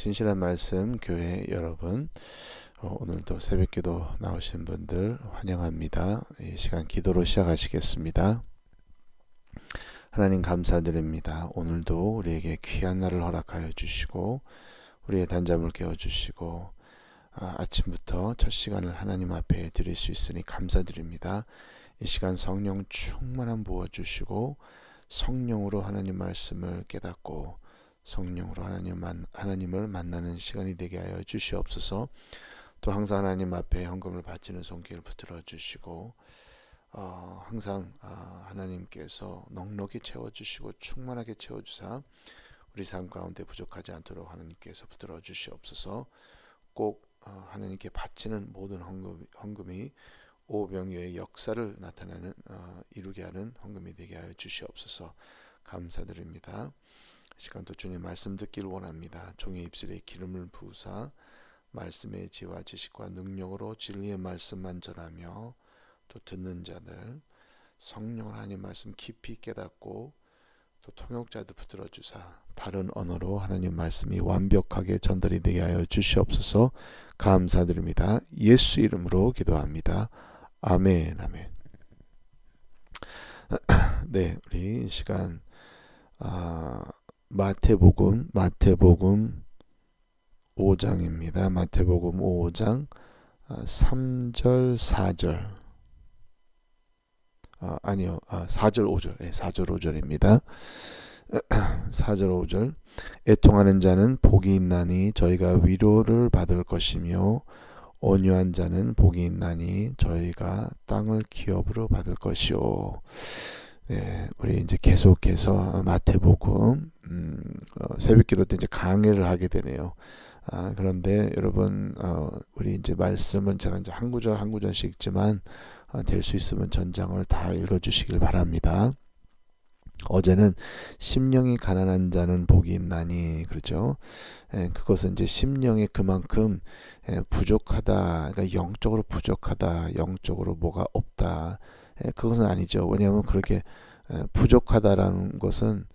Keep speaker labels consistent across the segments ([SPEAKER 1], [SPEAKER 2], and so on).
[SPEAKER 1] 신실한 말씀 교회 여러분, 오늘도 새벽기도 나오신 분들 환영합니다. 이 시간 기도로 시작하시겠습니다. 하나님 감사드립니다. 오늘도 우리에게 귀한 날을 허락하여 주시고 우리의 단잠을 깨워주시고 아침부터 첫 시간을 하나님 앞에 드릴 수 있으니 감사드립니다. 이 시간 성령 충만함 부어주시고 성령으로 하나님 말씀을 깨닫고 성령으로 하나님을 만나는 시간이 되게 하여 주시옵소서. 또 항상 하나님 앞에 헌금을 바치는 손길을 붙들어 주시고 항상 하나님께서 넉넉히 채워주시고 충만하게 채워주사 우리 삶 가운데 부족하지 않도록 하나님께서 붙들어 주시옵소서. 꼭 하나님께 바치는 모든 헌금이 오병이어의 역사를 이루게 하는 헌금이 되게 하여 주시옵소서. 감사드립니다. 시간도 주님 말씀 듣기를 원합니다. 종의 입술에 기름을 부으사 말씀의 지혜와 지식과 능력으로 진리의 말씀만 전하며 또 듣는 자들 성령을 하나님 말씀 깊이 깨닫고 또 통역자도 붙들어 주사 다른 언어로 하나님 말씀이 완벽하게 전달이 되게 하여 주시옵소서. 감사드립니다. 예수 이름으로 기도합니다. 아멘. 아멘. 네, 우리 이 시간 마태복음 5장입니다. 마태복음 5장 3절 4절 4절 5절 4절 5절입니다. 4절 5절 애통하는 자는 복이 있나니 저희가 위로를 받을 것이며 온유한 자는 복이 있나니 저희가 땅을 기업으로 받을 것이요. 네, 우리 이제 계속해서 마태복음 새벽기도 때 이제 강해를 하게 되네요. 그런데 여러분 우리 이제 말씀은 제가 이제 한 구절 한 구절씩 읽지만 될 수 있으면 전장을 다 읽어주시길 바랍니다. 어제는 심령이 가난한 자는 복이 있나니 그렇죠. 그것은 이제 심령이 그만큼 부족하다, 그러니까 영적으로 부족하다, 영적으로 뭐가 없다. 그것은 아니죠. 왜냐하면 그렇게 부족하다라는 것은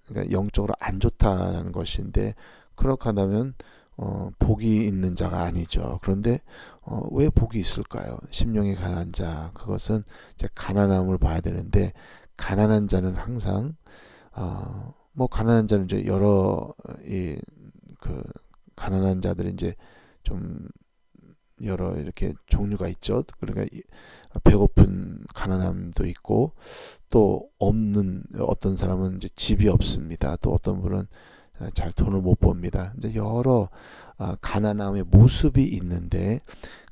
[SPEAKER 1] 그러니까 영적으로 안 좋다라는 것인데 그렇게 한다면 복이 있는 자가 아니죠. 그런데 왜 복이 있을까요? 심령이 가난한 자, 그것은 이제 가난함을 봐야 되는데 가난한 자는 항상 가난한 자는 이제 여러 가난한 자들이 이제 좀 여러 이렇게 종류가 있죠. 그러니까 배고픈 가난함도 있고 또 없는 어떤 사람은 이제 집이 없습니다. 또 어떤 분은 잘 돈을 못 법니다. 이제 여러 가난함의 모습이 있는데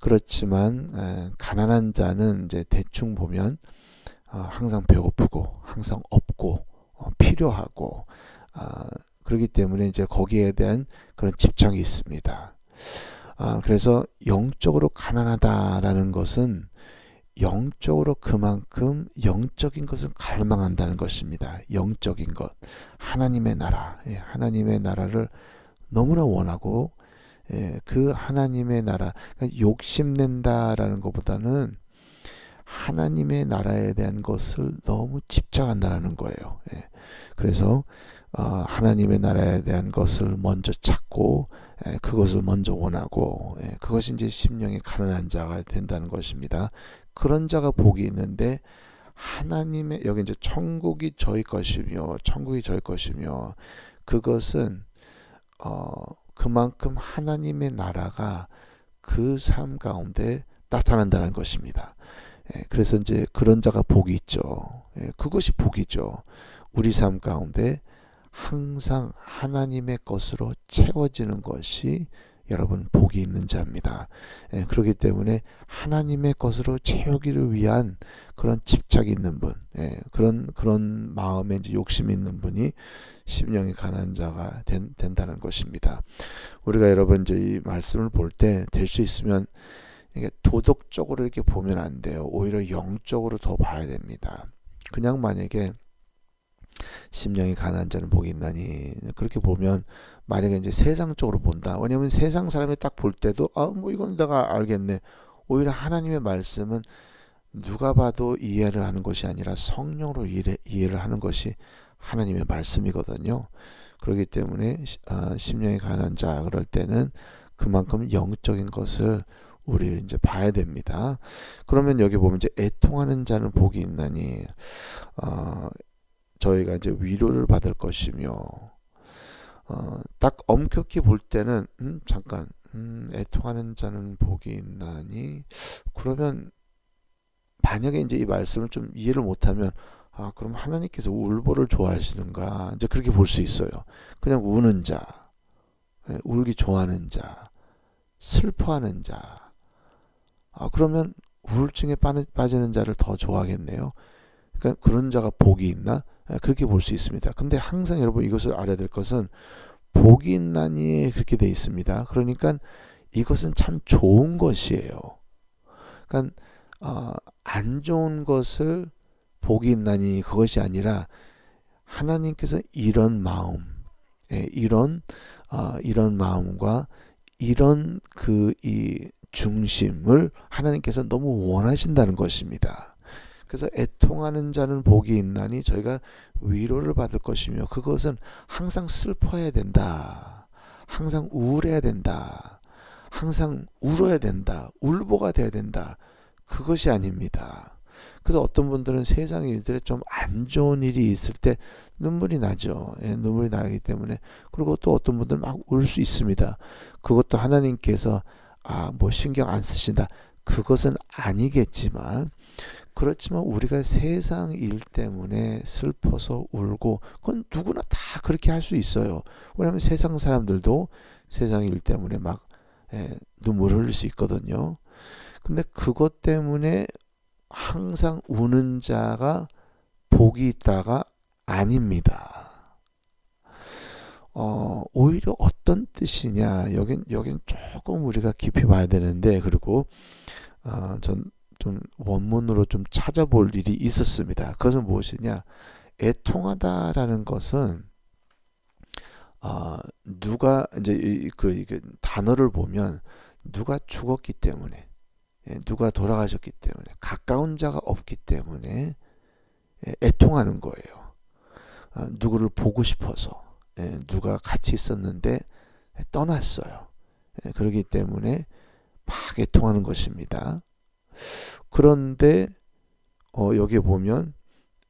[SPEAKER 1] 그렇지만 가난한 자는 이제 대충 보면 항상 배고프고 항상 없고 필요하고 그렇기 때문에 이제 거기에 대한 그런 집착이 있습니다. 그래서 영적으로 가난하다라는 것은 영적으로 그만큼 영적인 것을 갈망한다는 것입니다. 영적인 것, 하나님의 나라, 하나님의 나라를 너무나 원하고 그 하나님의 나라, 그러니까 욕심낸다라는 것보다는 하나님의 나라에 대한 것을 너무 집착한다는 거예요. 그래서 하나님의 나라에 대한 것을 먼저 찾고 그것을 먼저 원하고 그것이 이제 심령이 가난한 자가 된다는 것입니다. 그런 자가 복이 있는데 하나님의 여기 이제 천국이 저희 것이며 그것은 그만큼 하나님의 나라가 그 삶 가운데 나타난다는 것입니다. 그래서 이제 그런 자가 복이 있죠. 그것이 복이죠. 우리 삶 가운데 항상 하나님의 것으로 채워지는 것이 여러분 복이 있는 자입니다. 그렇기 때문에 하나님의 것으로 채우기를 위한 그런 집착이 있는 분, 그런 마음에 이제 욕심이 있는 분이 심령이 가난한 자가 된다는 것입니다. 우리가 여러분 이제 이 말씀을 볼 때 될 수 있으면 이게 도덕적으로 이렇게 보면 안 돼요. 오히려 영적으로 더 봐야 됩니다. 그냥 만약에 심령이 가난한 자는 복이 있나니 그렇게 보면 만약에 이제 세상적으로 본다. 왜냐하면 세상 사람이 딱 볼 때도 이건 내가 알겠네. 오히려 하나님의 말씀은 누가 봐도 이해를 하는 것이 아니라 성령으로 이해를 하는 것이 하나님의 말씀이거든요. 그렇기 때문에 심령이 가난한 자 그럴 때는 그만큼 영적인 것을 우리 이제 봐야 됩니다. 그러면 여기 보면 이제 애통하는 자는 복이 있나니 저희가 이제 위로를 받을 것이며 딱 엄격히 볼 때는 잠깐 애통하는 자는 복이 있나니 그러면 만약에 이제 이 말씀을 좀 이해를 못하면 그럼 하나님께서 울보를 좋아하시는가 이제 그렇게 볼 수 있어요. 그냥 우는 자, 울기 좋아하는 자, 슬퍼하는 자 그러면 우울증에 빠지는 자를 더 좋아하겠네요. 그러니까 그런 자가 복이 있나? 그렇게 볼 수 있습니다. 근데 항상 여러분 이것을 알아야 될 것은 복이 있나니 그렇게 돼 있습니다. 그러니까 이것은 참 좋은 것이에요. 그러니까 안 좋은 것을 복이 있나니 그것이 아니라 하나님께서 이런 마음, 이런 마음과 이런 이 중심을 하나님께서 너무 원하신다는 것입니다. 그래서 애통하는 자는 복이 있나니 저희가 위로를 받을 것이며 그것은 항상 슬퍼해야 된다. 항상 우울해야 된다. 항상 울어야 된다. 울보가 돼야 된다. 그것이 아닙니다. 그래서 어떤 분들은 세상 일들에 좀 안 좋은 일이 있을 때 눈물이 나죠. 눈물이 나기 때문에. 그리고 또 어떤 분들은 막 울 수 있습니다. 그것도 하나님께서 뭐 신경 안 쓰신다. 그것은 아니겠지만 그렇지만 우리가 세상 일 때문에 슬퍼서 울고 그건 누구나 다 그렇게 할 수 있어요. 왜냐하면 세상 사람들도 세상 일 때문에 막 눈물을 흘릴 수 있거든요. 근데 그것 때문에 항상 우는 자가 복이 있다가 아닙니다. 오히려 어떤 뜻이냐 여긴 조금 우리가 깊이 봐야 되는데 그리고 전 좀 원문으로 좀 찾아볼 일이 있었습니다. 그것은 무엇이냐? 애통하다라는 것은 누가 이제 그 단어를 보면 누가 죽었기 때문에 누가 돌아가셨기 때문에 가까운 자가 없기 때문에 애통하는 거예요. 누구를 보고 싶어서 누가 같이 있었는데 떠났어요. 그렇기 때문에 막 애통하는 것입니다. 그런데 여기 보면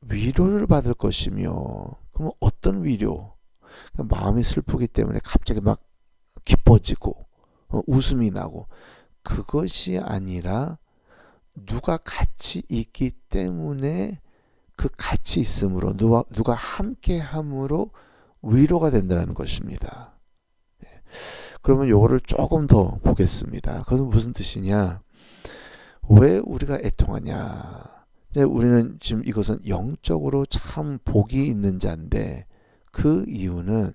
[SPEAKER 1] 위로를 받을 것이며 그러면 어떤 위로? 마음이 슬프기 때문에 갑자기 막 기뻐지고 웃음이 나고 그것이 아니라 누가 같이 있기 때문에 그 같이 있음으로 누가 함께함으로 위로가 된다는 것입니다. 그러면 요거를 조금 더 보겠습니다. 그것은 무슨 뜻이냐? 왜 우리가 애통하냐? 우리는 지금 이것은 영적으로 참 복이 있는 자인데 그 이유는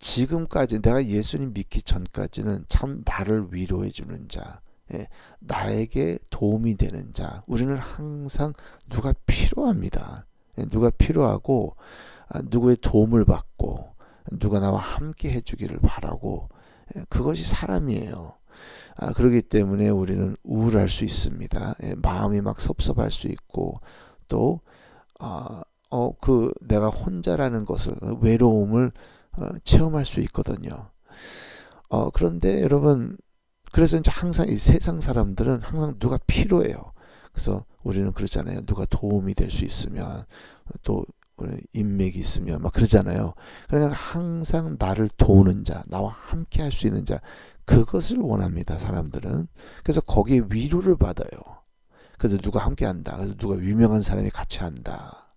[SPEAKER 1] 지금까지 내가 예수님 믿기 전까지는 참 나를 위로해 주는 자, 나에게 도움이 되는 자. 우리는 항상 누가 필요합니다. 누가 필요하고 누구의 도움을 받고 누가 나와 함께 해주기를 바라고 그것이 사람이에요. 그렇기 때문에 우리는 우울할 수 있습니다. 마음이 막 섭섭할 수 있고 또 내가 혼자라는 것을 외로움을 체험할 수 있거든요. 그런데 여러분 그래서 이제 항상 이 세상 사람들은 항상 누가 필요해요. 그래서 우리는 그렇잖아요. 누가 도움이 될 수 있으면 또 인맥이 있으면 막 그러잖아요. 그러니까 항상 나를 도우는 자, 나와 함께 할 수 있는 자 그것을 원합니다. 사람들은. 그래서 거기에 위로를 받아요. 그래서 누가 함께 한다. 그래서 누가 유명한 사람이 같이 한다.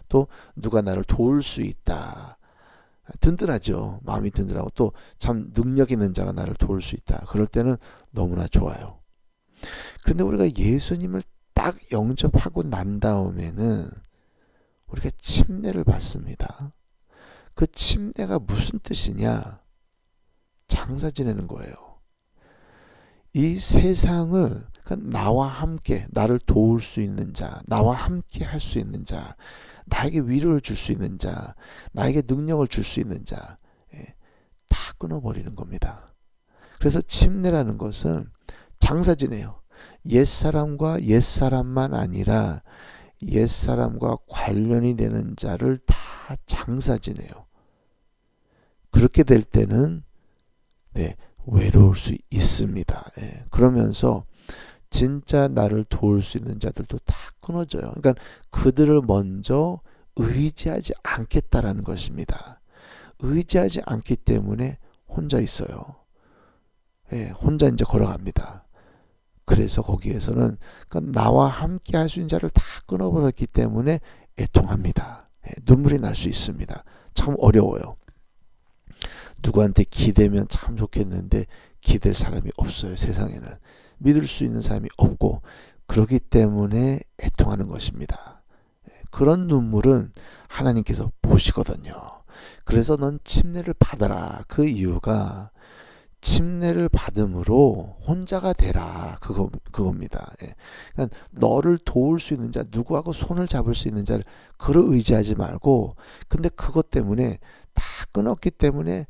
[SPEAKER 1] 또 누가 나를 도울 수 있다. 든든하죠. 마음이 든든하고 또 참 능력 있는 자가 나를 도울 수 있다. 그럴 때는 너무나 좋아요. 그런데 우리가 예수님을 딱 영접하고 난 다음에는 우리가 침례를 받습니다. 그 침례가 무슨 뜻이냐? 장사 지내는 거예요. 이 세상을 나와 함께 나를 도울 수 있는 자, 나와 함께 할 수 있는 자, 나에게 위로를 줄 수 있는 자, 나에게 능력을 줄 수 있는 자, 다 끊어버리는 겁니다. 그래서 침례라는 것은 장사 지내요. 옛사람과 옛사람만 아니라 옛사람과 관련이 되는 자를 다 장사지내요. 그렇게 될 때는 외로울 수 있습니다. 그러면서 진짜 나를 도울 수 있는 자들도 다 끊어져요. 그러니까 그들을 먼저 의지하지 않겠다라는 것입니다. 의지하지 않기 때문에 혼자 있어요. 혼자 이제 걸어갑니다. 그래서 거기에서는 그러니까 나와 함께 할 수 있는 자를 다 끊어버렸기 때문에 애통합니다. 눈물이 날 수 있습니다. 참 어려워요. 누구한테 기대면 참 좋겠는데 기댈 사람이 없어요. 세상에는 믿을 수 있는 사람이 없고, 그렇기 때문에 애통하는 것입니다. 그런 눈물은 하나님께서 보시거든요. 그래서 넌 침례를 받아라. 그 이유가 침례를 받음으로 혼자가 되라, 그겁니다. 그러니까 너를 도울 수 있는 자, 누구하고 손을 잡을 수 있는 자를 그를 의지하지 말고, 근데 그것 때문에 다 끊었기 때문에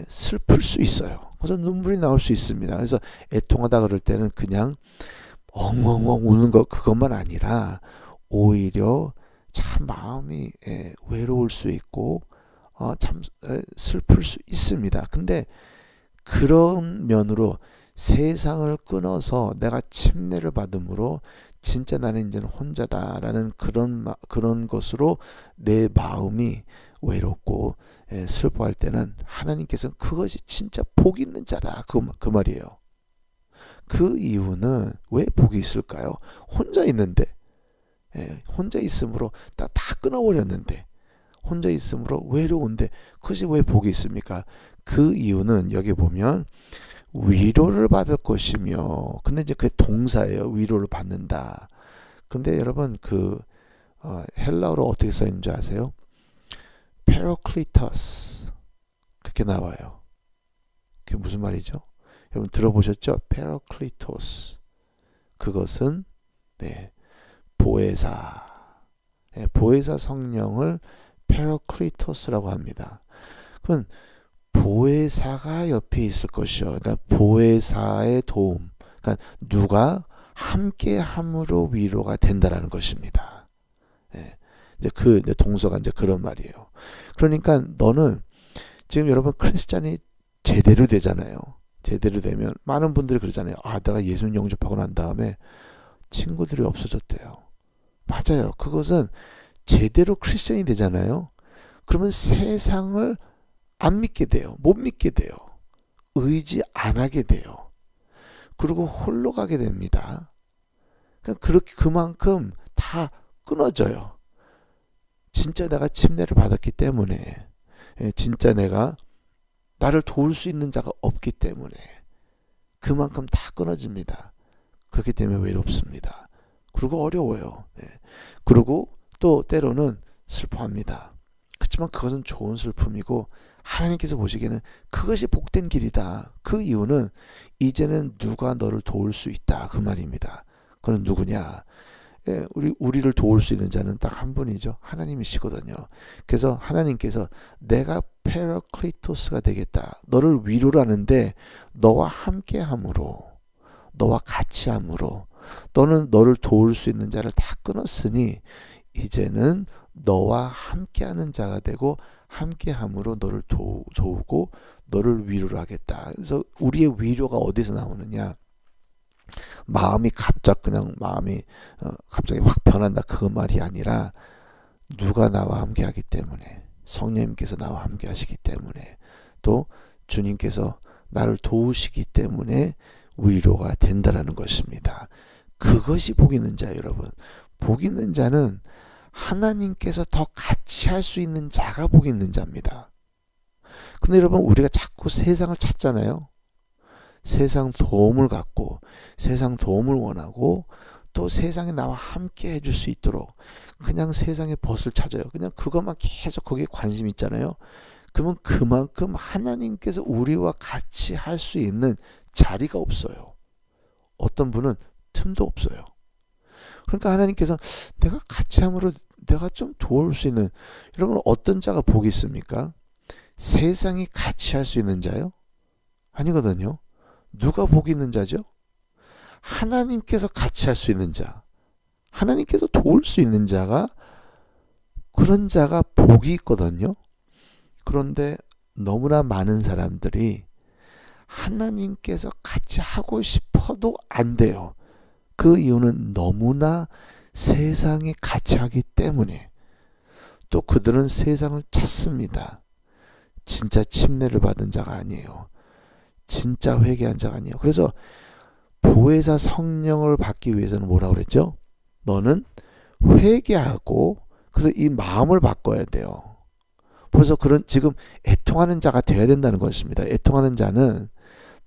[SPEAKER 1] 슬플 수 있어요. 그래서 눈물이 나올 수 있습니다. 그래서 애통하다 그럴 때는 그냥 엉엉엉 우는 것, 그것만 아니라 오히려 참 마음이 외로울 수 있고 참 슬플 수 있습니다. 근데 그런 면으로 세상을 끊어서 내가 침례를 받음으로 진짜 나는 이제는 혼자다라는 그런 것으로 내 마음이 외롭고 슬퍼할 때는 하나님께서는 그것이 진짜 복 있는 자다, 그 말이에요. 그 이유는 왜 복이 있을까요? 혼자 있는데, 혼자 있으므로 다 끊어버렸는데, 혼자 있으므로 외로운데 그것이 왜 복이 있습니까? 그 이유는 여기 보면 위로를 받을 것이며, 근데 이제 그게 동사예요. 위로를 받는다. 근데 여러분 헬라어로 어떻게 써 있는 줄 아세요? 페로클리토스, 그렇게 나와요. 그게 무슨 말이죠? 여러분 들어보셨죠? 페로클리토스, 그것은 보혜사, 보혜사 성령을 페로클리토스라고 합니다. 그건 보혜사가 옆에 있을 것이요. 그러니까 보혜사의 도움, 그러니까 누가 함께 함으로 위로가 된다라는 것입니다. 이제 동서가 이제 그런 말이에요. 그러니까 너는 지금 여러분 크리스찬이 제대로 되잖아요. 제대로 되면 많은 분들이 그러잖아요. 내가 예수님 영접하고 난 다음에 친구들이 없어졌대요. 맞아요. 그것은 제대로 크리스찬이 되잖아요. 그러면 세상을 안 믿게 돼요. 못 믿게 돼요. 의지 안 하게 돼요. 그리고 홀로 가게 됩니다. 그렇게 그만큼 다 끊어져요. 진짜 내가 침례를 받았기 때문에, 진짜 내가 나를 도울 수 있는 자가 없기 때문에 그만큼 다 끊어집니다. 그렇기 때문에 외롭습니다. 그리고 어려워요. 그리고 또 때로는 슬퍼합니다. 그렇지만 그것은 좋은 슬픔이고 하나님께서 보시기에는 그것이 복된 길이다. 그 이유는 이제는 누가 너를 도울 수 있다, 그 말입니다. 그건 누구냐? 우리를 도울 수 있는 자는 딱 한 분이죠. 하나님이시거든요. 그래서 하나님께서 내가 페라클리토스가 되겠다. 너를 위로를 하는데 너와 함께 함으로, 너와 같이 함으로, 너는 너를 도울 수 있는 자를 다 끊었으니 이제는 너와 함께하는 자가 되고 함께함으로 너를 도우고 너를 위로를 하겠다. 그래서 우리의 위로가 어디서 나오느냐? 마음이 갑자기 확 변한다, 그 말이 아니라 누가 나와 함께 하기 때문에, 성령님께서 나와 함께 하시기 때문에, 또 주님께서 나를 도우시기 때문에 위로가 된다라는 것입니다. 그것이 복 있는 자예요, 여러분. 복 있는 자는 하나님께서 더 같이 할 수 있는 자가 복 있는 자입니다. 근데 여러분, 우리가 자꾸 세상을 찾잖아요. 세상 도움을 갖고, 세상 도움을 원하고, 또 세상에 나와 함께 해줄 수 있도록 그냥 세상의 벗을 찾아요. 그냥 그것만 계속 거기에 관심 있잖아요. 그러면 그만큼 하나님께서 우리와 같이 할 수 있는 자리가 없어요. 어떤 분은 틈도 없어요. 그러니까 하나님께서 내가 같이 함으로 내가 좀 도울 수 있는, 여러분 어떤 자가 복이 있습니까? 세상이 같이 할 수 있는 자요? 아니거든요. 누가 복이 있는 자죠? 하나님께서 같이 할 수 있는 자. 하나님께서 도울 수 있는 자가, 그런 자가 복이 있거든요. 그런데 너무나 많은 사람들이 하나님께서 같이 하고 싶어도 안 돼요. 그 이유는 너무나 세상에 같이 하기 때문에. 또 그들은 세상을 찾습니다. 진짜 침례를 받은 자가 아니에요. 진짜 회개한 자가 아니에요. 그래서 보혜사 성령을 받기 위해서는 뭐라고 그랬죠? 너는 회개하고, 그래서 이 마음을 바꿔야 돼요. 그래서 그런 지금 애통하는 자가 돼야 된다는 것입니다. 애통하는 자는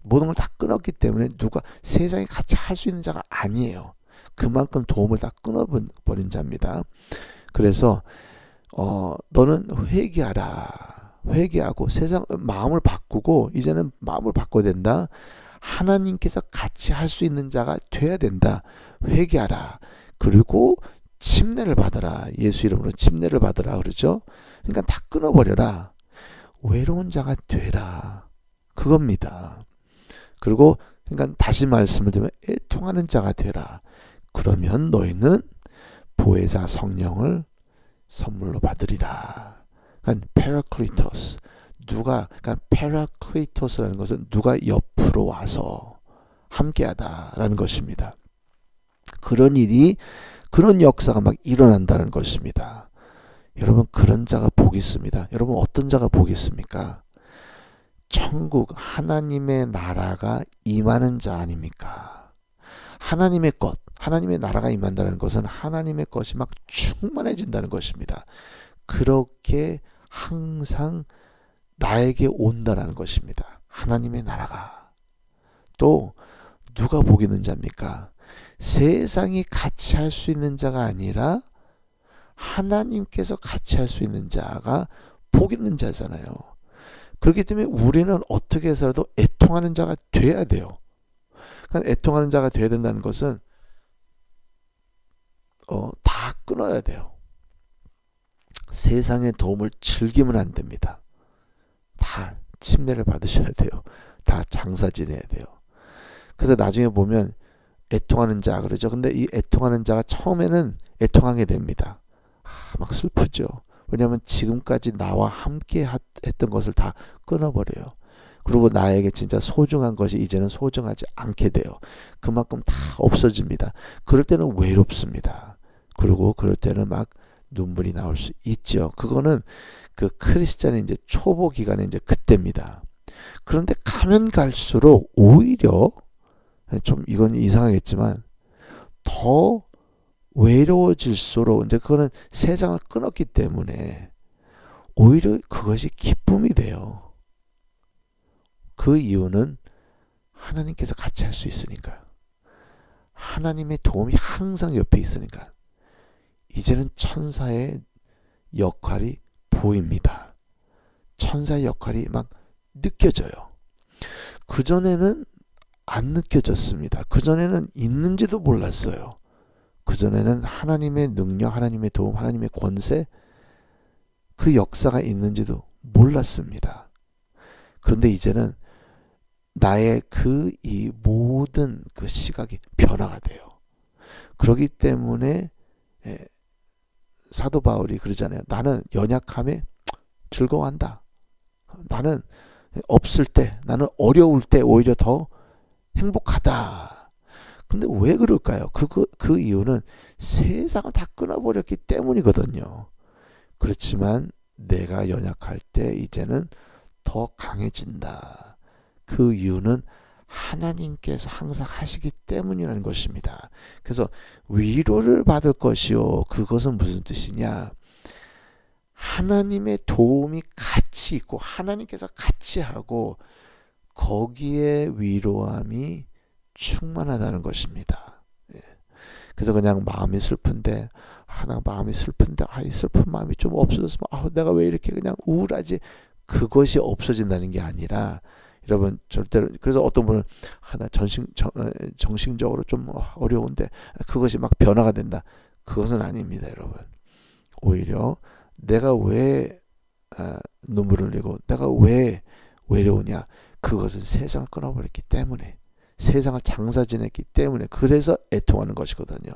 [SPEAKER 1] 모든 걸 다 끊었기 때문에 누가 세상에 같이 할 수 있는 자가 아니에요. 그만큼 도움을 다 끊어버린 자입니다. 그래서 너는 회개하라. 회개하고 세상 마음을 바꾸고, 이제는 마음을 바꿔야 된다. 하나님께서 같이 할 수 있는 자가 돼야 된다. 회개하라. 그리고 침례를 받아라. 예수 이름으로 침례를 받아라 그러죠. 그러니까 다 끊어버려라. 외로운 자가 되라. 그겁니다. 그리고 그러니까 다시 말씀을 드리면 애통하는 자가 되라. 그러면 너희는 보혜사 성령을 선물로 받으리라. 그러니까 페라클리토스. 그러니까 페라클리토스라는 것은 누가 옆으로 와서 함께하다라는 것입니다. 그런 일이, 그런 역사가 막 일어난다는 것입니다. 여러분, 그런 자가 복이 있습니다. 여러분, 어떤 자가 복이 있습니까? 천국, 하나님의 나라가 임하는 자 아닙니까? 하나님의 것, 하나님의 나라가 임한다는 것은 하나님의 것이 막 충만해진다는 것입니다. 그렇게 항상 나에게 온다는 것입니다. 하나님의 나라가. 또 누가 복 있는 자입니까? 세상이 같이 할 수 있는 자가 아니라 하나님께서 같이 할 수 있는 자가 복 있는 자잖아요. 그렇기 때문에 우리는 어떻게 해서라도 애통하는 자가 돼야 돼요. 그러니까 애통하는 자가 돼야 된다는 것은 다 끊어야 돼요. 세상의 도움을 즐기면 안 됩니다. 다 침례를 받으셔야 돼요. 다 장사 지내야 돼요. 그래서 나중에 보면 애통하는 자 그러죠. 근데 이 애통하는 자가 처음에는 애통하게 됩니다. 막 슬프죠. 왜냐하면 지금까지 나와 함께 했던 것을 다 끊어버려요. 그리고 나에게 진짜 소중한 것이 이제는 소중하지 않게 돼요. 그만큼 다 없어집니다. 그럴 때는 외롭습니다. 그리고 그럴 때는 막 눈물이 나올 수 있죠. 그거는 그 크리스찬의 이제 초보 기간에 이제 그때입니다. 그런데 가면 갈수록 오히려 좀 이건 이상하겠지만 더 외로워질수록 이제 그거는 세상을 끊었기 때문에 오히려 그것이 기쁨이 돼요. 그 이유는 하나님께서 같이 할 수 있으니까. 하나님의 도움이 항상 옆에 있으니까. 이제는 천사의 역할이 보입니다. 천사의 역할이 막 느껴져요. 그전에는 안 느껴졌습니다. 그전에는 있는지도 몰랐어요. 그전에는 하나님의 능력, 하나님의 도움, 하나님의 권세, 그 역사가 있는지도 몰랐습니다. 그런데 이제는 나의 이 모든 그 시각이 변화가 돼요. 그렇기 때문에 사도 바울이 그러잖아요. 나는 연약함에 즐거워한다. 나는 없을 때, 나는 어려울 때 오히려 더 행복하다. 근데 왜 그럴까요? 그 이유는 세상을 다 끊어버렸기 때문이거든요. 그렇지만 내가 연약할 때 이제는 더 강해진다. 그 이유는 하나님께서 항상 하시기 때문이라는 것입니다. 그래서 위로를 받을 것이요. 그것은 무슨 뜻이냐? 하나님의 도움이 같이 있고 하나님께서 같이 하고 거기에 위로함이 충만하다는 것입니다. 그래서 그냥 마음이 슬픈데 이 슬픈 마음이 좀 없어졌으면 내가 왜 이렇게 그냥 우울하지? 그것이 없어진다는 게 아니라 여러분 절대로 그래서 어떤 분은 나 정신적으로 좀 어려운데 그것이 막 변화가 된다. 그것은 아닙니다, 여러분. 오히려 내가 왜 눈물을 흘리고 내가 왜 외로우냐? 그것은 세상을 끊어버렸기 때문에 세상을 장사 지냈기 때문에 그래서 애통하는 것이거든요.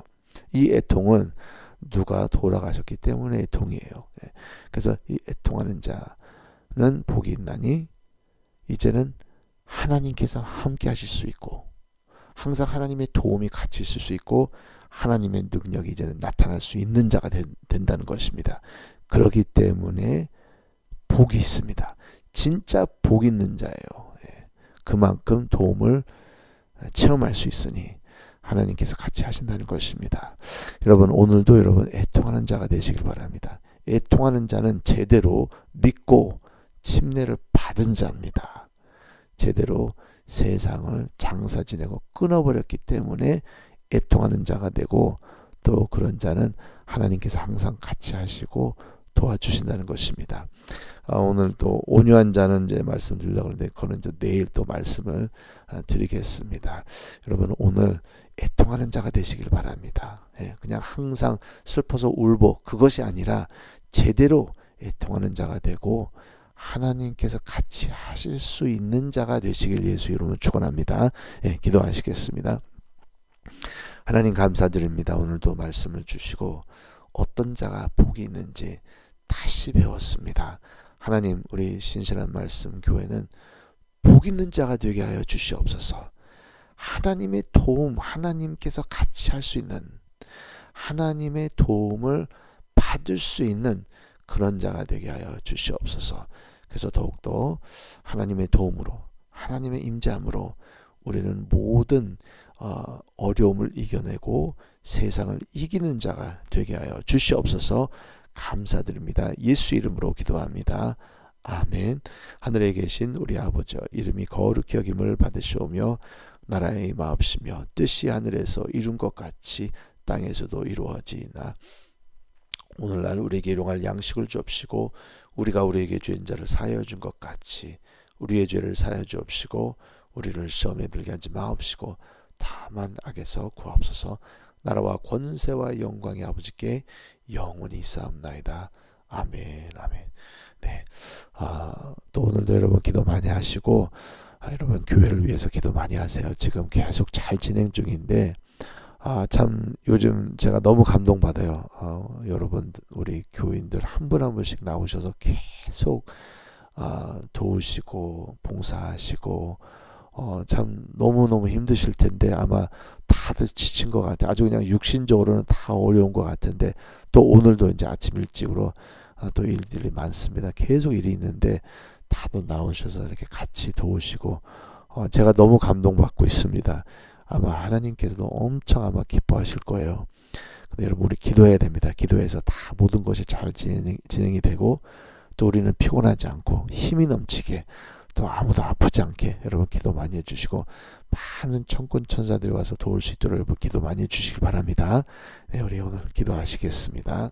[SPEAKER 1] 이 애통은 누가 돌아가셨기 때문에 애통이에요. 그래서 이 애통하는 자는 복이 있나니 이제는 하나님께서 함께 하실 수 있고 항상 하나님의 도움이 같이 있을 수 있고 하나님의 능력이 이제는 나타날 수 있는 자가 된다는 것입니다. 그렇기 때문에 복이 있습니다. 진짜 복 있는 자예요. 그만큼 도움을 체험할 수 있으니 하나님께서 같이 하신다는 것입니다. 여러분 오늘도 여러분 애통하는 자가 되시길 바랍니다. 애통하는 자는 제대로 믿고 침례를 받은 자입니다. 제대로 세상을 장사 지내고 끊어버렸기 때문에 애통하는 자가 되고 또 그런 자는 하나님께서 항상 같이 하시고 도와주신다는 것입니다. 오늘 또 온유한 자는 이제 말씀드리려고 하는데 그거는 이제 내일 또 말씀을 드리겠습니다. 여러분 오늘 애통하는 자가 되시길 바랍니다. 그냥 항상 슬퍼서 울고 그것이 아니라 제대로 애통하는 자가 되고 하나님께서 같이 하실 수 있는 자가 되시길 예수 이름으로 축원합니다. 기도하시겠습니다. 하나님 감사드립니다. 오늘도 말씀을 주시고 어떤 자가 복이 있는지 다시 배웠습니다. 하나님 우리 신실한 말씀 교회는 복 있는 자가 되게 하여 주시옵소서. 하나님의 도움 하나님께서 같이 할 수 있는 하나님의 도움을 받을 수 있는 그런 자가 되게 하여 주시옵소서. 그래서 더욱더 하나님의 도움으로 하나님의 임재함으로 우리는 모든 어려움을 이겨내고 세상을 이기는 자가 되게 하여 주시옵소서. 감사드립니다. 예수 이름으로 기도합니다. 아멘. 하늘에 계신 우리 아버지 이름이 거룩히 여김을 받으시오며 나라의 임하옵시며 뜻이 하늘에서 이룬 것 같이 땅에서도 이루어지이다. 오늘날 우리에게 일용할 양식을 주옵시고 우리가 우리에게 죄인 자를 사하여 준 것 같이 우리의 죄를 사하여 주옵시고 우리를 시험에 들게 하지 마옵시고 다만 악에서 구하옵소서. 나라와 권세와 영광이 아버지께 영원히 있사옵나이다. 아멘. 아멘. 네. 또 오늘도 여러분 기도 많이 하시고 여러분 교회를 위해서 기도 많이 하세요. 지금 계속 잘 진행 중인데 참 요즘 제가 너무 감동받아요. 여러분 우리 교인들 한 분 한 분씩 나오셔서 계속 도우시고 봉사하시고 참 너무너무 힘드실 텐데 아마 다들 지친 것 같아요. 아주 그냥 육신적으로는 다 어려운 것 같은데 또 오늘도 이제 아침 일찍으로 또 일들이 많습니다. 계속 일이 있는데 다들 나오셔서 이렇게 같이 도우시고 제가 너무 감동받고 있습니다. 아마 하나님께서도 엄청 아마 기뻐하실 거예요. 근데 여러분 우리 기도해야 됩니다. 기도해서 다 모든 것이 잘 진행이 되고 또 우리는 피곤하지 않고 힘이 넘치게 또 아무도 아프지 않게 여러분 기도 많이 해주시고 많은 천군 천사들이 와서 도울 수 있도록 여러분 기도 많이 해주시기 바랍니다. 네, 우리 오늘 기도하시겠습니다.